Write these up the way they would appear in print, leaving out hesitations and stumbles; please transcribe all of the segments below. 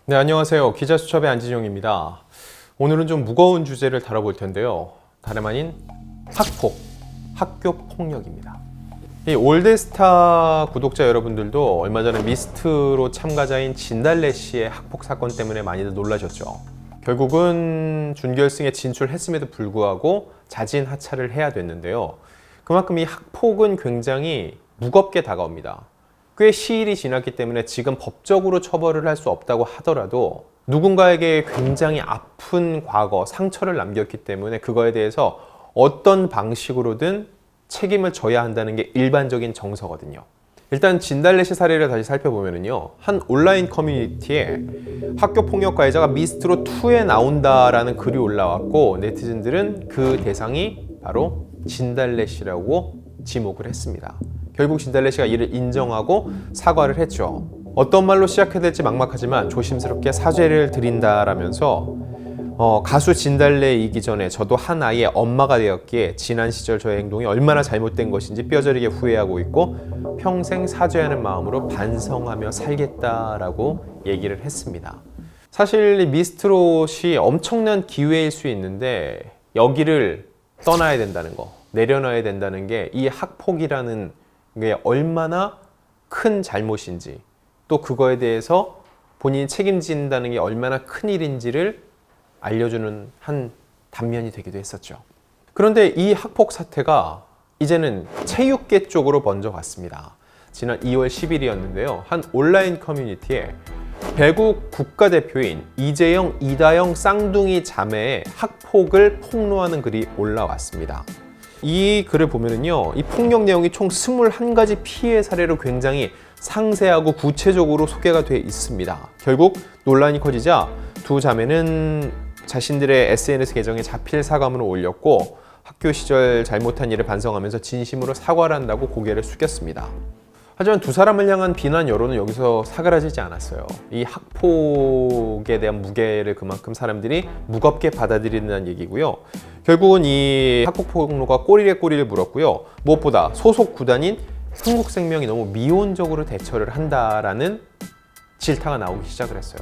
네, 안녕하세요. 기자수첩의 안진용입니다. 오늘은 좀 무거운 주제를 다뤄볼 텐데요. 다름 아닌 학폭, 학교 폭력입니다. 이 올드스타 구독자 여러분들도 얼마 전에 미스트로 참가자인 진달래 씨의 학폭 사건 때문에 많이들 놀라셨죠. 결국은 준결승에 진출했음에도 불구하고 자진 하차를 해야 됐는데요. 그만큼 이 학폭은 굉장히 무겁게 다가옵니다. 꽤 시일이 지났기 때문에 지금 법적으로 처벌을 할 수 없다고 하더라도 누군가에게 굉장히 아픈 과거, 상처를 남겼기 때문에 그거에 대해서 어떤 방식으로든 책임을 져야 한다는 게 일반적인 정서거든요. 일단 진달래 씨 사례를 다시 살펴보면요, 한 온라인 커뮤니티에 학교 폭력 가해자가 미스트로 2에 나온다라는 글이 올라왔고, 네티즌들은 그 대상이 바로 진달래 씨라고 지목을 했습니다. 결국 진달래 씨가 이를 인정하고 사과를 했죠. 어떤 말로 시작해야 될지 막막하지만 조심스럽게 사죄를 드린다라면서 가수 진달래이기 전에 저도 한 아이의 엄마가 되었기에 지난 시절 저의 행동이 얼마나 잘못된 것인지 뼈저리게 후회하고 있고 평생 사죄하는 마음으로 반성하며 살겠다라고 얘기를 했습니다. 사실 미스트롯이 엄청난 기회일 수 있는데 여기를 떠나야 된다는 거, 내려놔야 된다는 게 이 학폭이라는 게 얼마나 큰 잘못인지, 또 그거에 대해서 본인이 책임진다는 게 얼마나 큰 일인지를 알려주는 한 단면이 되기도 했었죠. 그런데 이 학폭 사태가 이제는 체육계 쪽으로 먼저 갔습니다. 지난 2월 10일이었는데요. 한 온라인 커뮤니티에 배구 국가대표인 이재영, 이다영 쌍둥이 자매의 학폭을 폭로하는 글이 올라왔습니다. 이 글을 보면은요, 이 폭력 내용이 총 21가지 피해 사례로 굉장히 상세하고 구체적으로 소개가 되어 있습니다. 결국 논란이 커지자 두 자매는 자신들의 SNS 계정에 자필 사과문을 올렸고 학교 시절 잘못한 일을 반성하면서 진심으로 사과를 한다고 고개를 숙였습니다. 하지만 두 사람을 향한 비난 여론은 여기서 사그라지지 않았어요. 이 학폭에 대한 무게를 그만큼 사람들이 무겁게 받아들인다는 얘기고요. 결국은 이 학폭 폭로가 꼬리에 꼬리를 물었고요. 무엇보다 소속 구단인 흥국생명이 너무 미온적으로 대처를 한다라는 질타가 나오기 시작을 했어요.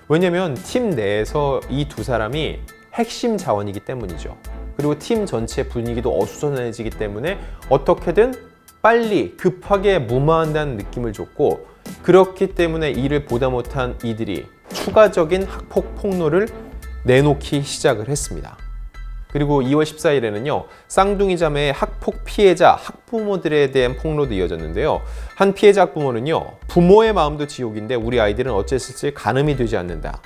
왜냐면 팀 내에서 이 두 사람이 핵심 자원이기 때문이죠. 그리고 팀 전체 분위기도 어수선해지기 때문에 어떻게든 빨리 급하게 무마한다는 느낌을 줬고, 그렇기 때문에 이를 보다 못한 이들이 추가적인 학폭 폭로를 내놓기 시작을 했습니다. 그리고 2월 14일에는요, 쌍둥이 자매의 학폭 피해자 학부모들에 대한 폭로도 이어졌는데요. 한 피해자 학부모는요, 부모의 마음도 지옥인데 우리 아이들은 어째서일지 가늠이 되지 않는다.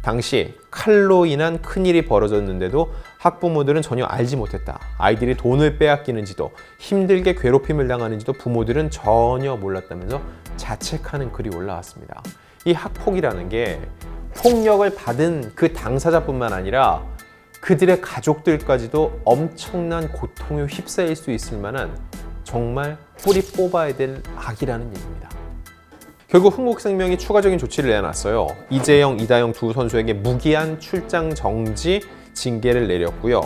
당시 칼로 인한 큰일이 벌어졌는데도 학부모들은 전혀 알지 못했다. 아이들이 돈을 빼앗기는지도 힘들게 괴롭힘을 당하는지도 부모들은 전혀 몰랐다면서 자책하는 글이 올라왔습니다. 이 학폭이라는 게 폭력을 받은 그 당사자뿐만 아니라 그들의 가족들까지도 엄청난 고통에 휩싸일 수 있을 만한 정말 뿌리 뽑아야 될 악이라는 얘기입니다. 결국 흥국생명이 추가적인 조치를 내놨어요. 이재영, 이다영 두 선수에게 무기한 출장 정지 징계를 내렸고요.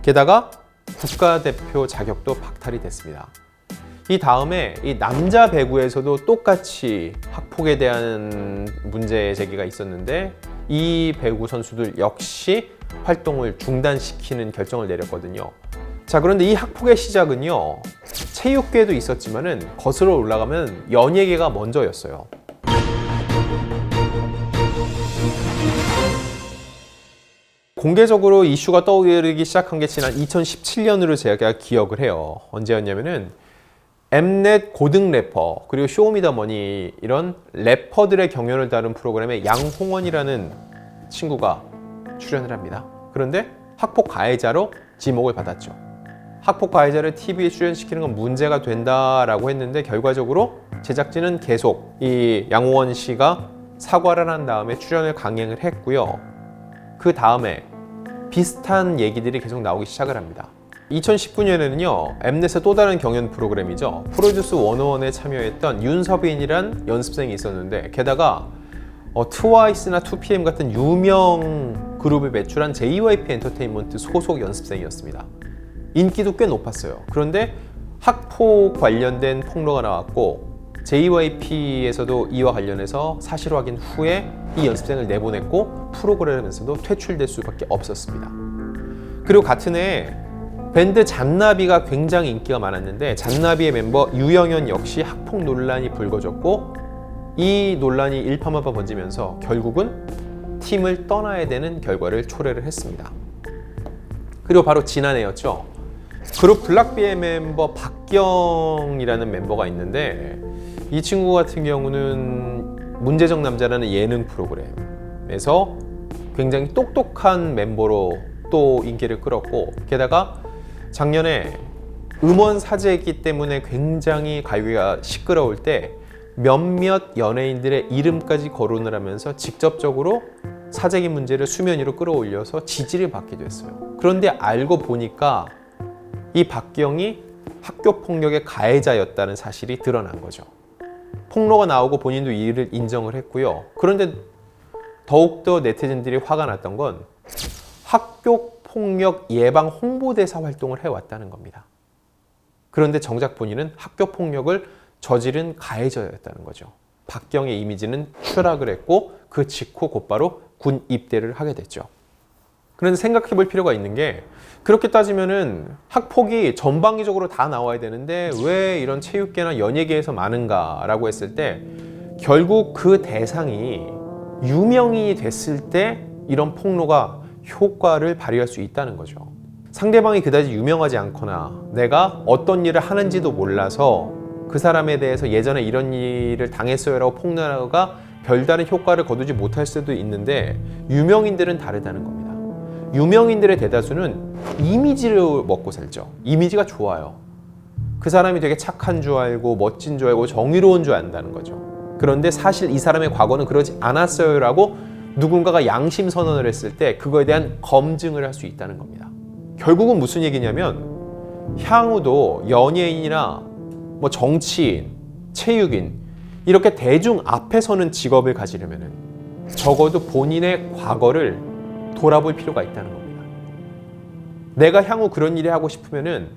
게다가 국가대표 자격도 박탈이 됐습니다. 이 다음에 이 남자 배구에서도 똑같이 학폭에 대한 문제 제기가 있었는데 이 배구 선수들 역시 활동을 중단시키는 결정을 내렸거든요. 자, 그런데 이 학폭의 시작은요, 체육계에도 있었지만은 거슬러 올라가면 연예계가 먼저였어요. 공개적으로 이슈가 떠오르기 시작한 게 지난 2017년으로 제가 기억을 해요. 언제였냐면은 엠넷 고등 래퍼 그리고 쇼미더머니 이런 래퍼들의 경연을 다룬 프로그램에 양홍원이라는 친구가 출연을 합니다. 그런데 학폭 가해자로 지목을 받았죠. 학폭 가해자를 TV에 출연시키는 건 문제가 된다라고 했는데 결과적으로 제작진은 계속 이 양홍원 씨가 사과를 한 다음에 출연을 강행을 했고요. 그 다음에 비슷한 얘기들이 계속 나오기 시작을 합니다. 2019년에는요, 엠넷의 또 다른 경연 프로그램이죠. 프로듀스 101에 참여했던 윤서빈이란 연습생이 있었는데, 게다가 트와이스나 2PM 같은 유명 그룹을 매출한 JYP 엔터테인먼트 소속 연습생이었습니다. 인기도 꽤 높았어요. 그런데 학폭 관련된 폭로가 나왔고 JYP에서도 이와 관련해서 사실 확인 후에 이 연습생을 내보냈고 프로그램에서도 퇴출될 수밖에 없었습니다. 그리고 같은 해 밴드 잔나비가 굉장히 인기가 많았는데 잔나비의 멤버 유영현 역시 학폭 논란이 불거졌고 이 논란이 일파만파 번지면서 결국은 팀을 떠나야 되는 결과를 초래를 했습니다. 그리고 바로 지난해였죠. 그룹 블락비의 멤버 박경이라는 멤버가 있는데 이 친구 같은 경우는 문제적 남자라는 예능 프로그램에서 굉장히 똑똑한 멤버로 또 인기를 끌었고 게다가 작년에 음원 사재이기 때문에 굉장히 가요계가 시끄러울 때 몇몇 연예인들의 이름까지 거론을 하면서 직접적으로 사재기 문제를 수면 위로 끌어올려서 지지를 받기도 했어요. 그런데 알고 보니까 이 박경이 학교 폭력의 가해자였다는 사실이 드러난 거죠. 폭로가 나오고 본인도 이 일을 인정을 했고요. 그런데 더욱더 네티즌들이 화가 났던 건 학교 폭력 예방 홍보대사 활동을 해왔다는 겁니다. 그런데 정작 본인은 학교 폭력을 저지른 가해자였다는 거죠. 박경의 이미지는 추락을 했고 그 직후 곧바로 군 입대를 하게 됐죠. 그런데 생각해 볼 필요가 있는 게 그렇게 따지면은 학폭이 전방위적으로 다 나와야 되는데 왜 이런 체육계나 연예계에서 많은가라고 했을 때 결국 그 대상이 유명인이 됐을 때 이런 폭로가 효과를 발휘할 수 있다는 거죠. 상대방이 그다지 유명하지 않거나 내가 어떤 일을 하는지도 몰라서 그 사람에 대해서 예전에 이런 일을 당했어요라고 폭로가 별다른 효과를 거두지 못할 수도 있는데 유명인들은 다르다는 겁니다. 유명인들의 대다수는 이미지를 먹고 살죠. 이미지가 좋아요. 그 사람이 되게 착한 줄 알고 멋진 줄 알고 정의로운 줄 안다는 거죠. 그런데 사실 이 사람의 과거는 그러지 않았어요라고 누군가가 양심 선언을 했을 때 그거에 대한 검증을 할 수 있다는 겁니다. 결국은 무슨 얘기냐면 향후도 연예인이나 뭐 정치인, 체육인 이렇게 대중 앞에 서는 직업을 가지려면은 적어도 본인의 과거를 돌아볼 필요가 있다는 겁니다. 내가 향후 그런 일을 하고 싶으면은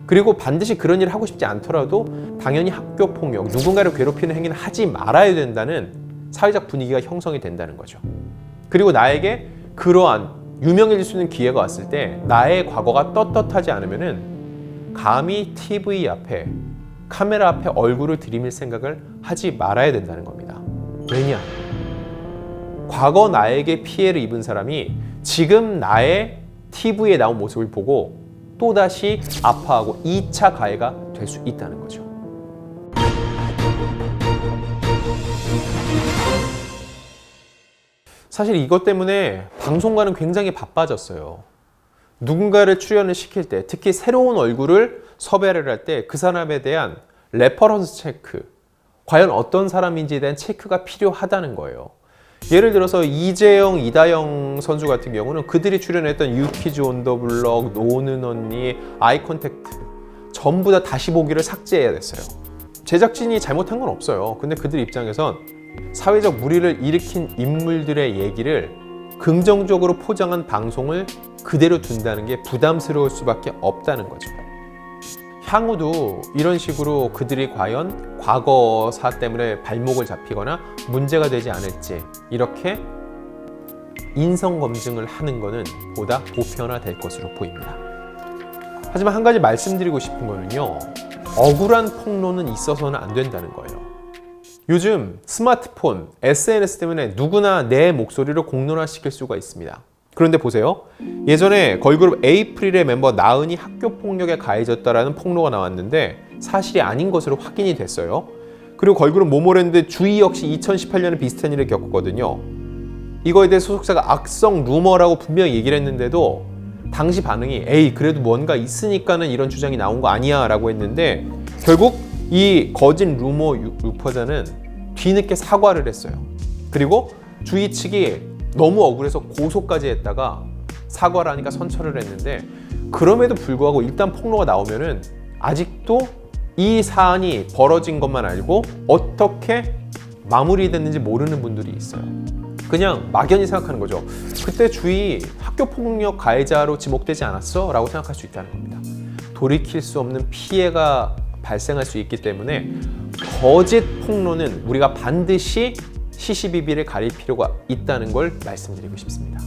그리고 반드시 그런 일을 하고 싶지 않더라도 당연히 학교 폭력, 누군가를 괴롭히는 행위는 하지 말아야 된다는 사회적 분위기가 형성이 된다는 거죠. 그리고 나에게 그러한 유명해질 수 있는 기회가 왔을 때 나의 과거가 떳떳하지 않으면은 감히 TV 앞에 카메라 앞에 얼굴을 들이밀 생각을 하지 말아야 된다는 겁니다. 왜냐? 과거 나에게 피해를 입은 사람이 지금 나의 TV에 나온 모습을 보고 또다시 아파하고 2차 가해가 될 수 있다는 거죠. 사실 이것 때문에 방송가는 굉장히 바빠졌어요. 누군가를 출연을 시킬 때, 특히 새로운 얼굴을 섭외를 할 때 그 사람에 대한 레퍼런스 체크, 과연 어떤 사람인지에 대한 체크가 필요하다는 거예요. 예를 들어서 이재영, 이다영 선수 같은 경우는 그들이 출연했던 유키즈 온 더 블럭, 노는 언니, 아이컨택트 전부 다 다시 보기를 삭제해야 됐어요. 제작진이 잘못한 건 없어요. 근데 그들 입장에선 사회적 물의를 일으킨 인물들의 얘기를 긍정적으로 포장한 방송을 그대로 둔다는 게 부담스러울 수밖에 없다는 거죠. 향후도 이런 식으로 그들이 과연 과거사 때문에 발목을 잡히거나 문제가 되지 않을지 이렇게 인성검증을 하는 것은 보다 보편화될 것으로 보입니다. 하지만 한 가지 말씀드리고 싶은 거는요, 억울한 폭로는 있어서는 안 된다는 거예요. 요즘 스마트폰, SNS 때문에 누구나 내 목소리를 공론화시킬 수가 있습니다. 그런데 보세요. 예전에 걸그룹 에이프릴의 멤버 나은이 학교 폭력에 가해졌다라는 폭로가 나왔는데 사실이 아닌 것으로 확인이 됐어요. 그리고 걸그룹 모모랜드 주희 역시 2018년에 비슷한 일을 겪었거든요. 이거에 대해 소속사가 악성 루머라고 분명히 얘기를 했는데도 당시 반응이 에이 그래도 뭔가 있으니까는 이런 주장이 나온 거 아니야 라고 했는데 결국 이 거짓 루머 유포자는 뒤늦게 사과를 했어요. 그리고 주희 측이 너무 억울해서 고소까지 했다가 사과를 하니까 선처를 했는데 그럼에도 불구하고 일단 폭로가 나오면은 아직도 이 사안이 벌어진 것만 알고 어떻게 마무리됐는지 모르는 분들이 있어요. 그냥 막연히 생각하는 거죠. 그때 주희 학교 폭력 가해자로 지목되지 않았어? 라고 생각할 수 있다는 겁니다. 돌이킬 수 없는 피해가 발생할 수 있기 때문에 거짓 폭로는 우리가 반드시 시시비비를 가릴 필요가 있다는 걸 말씀드리고 싶습니다.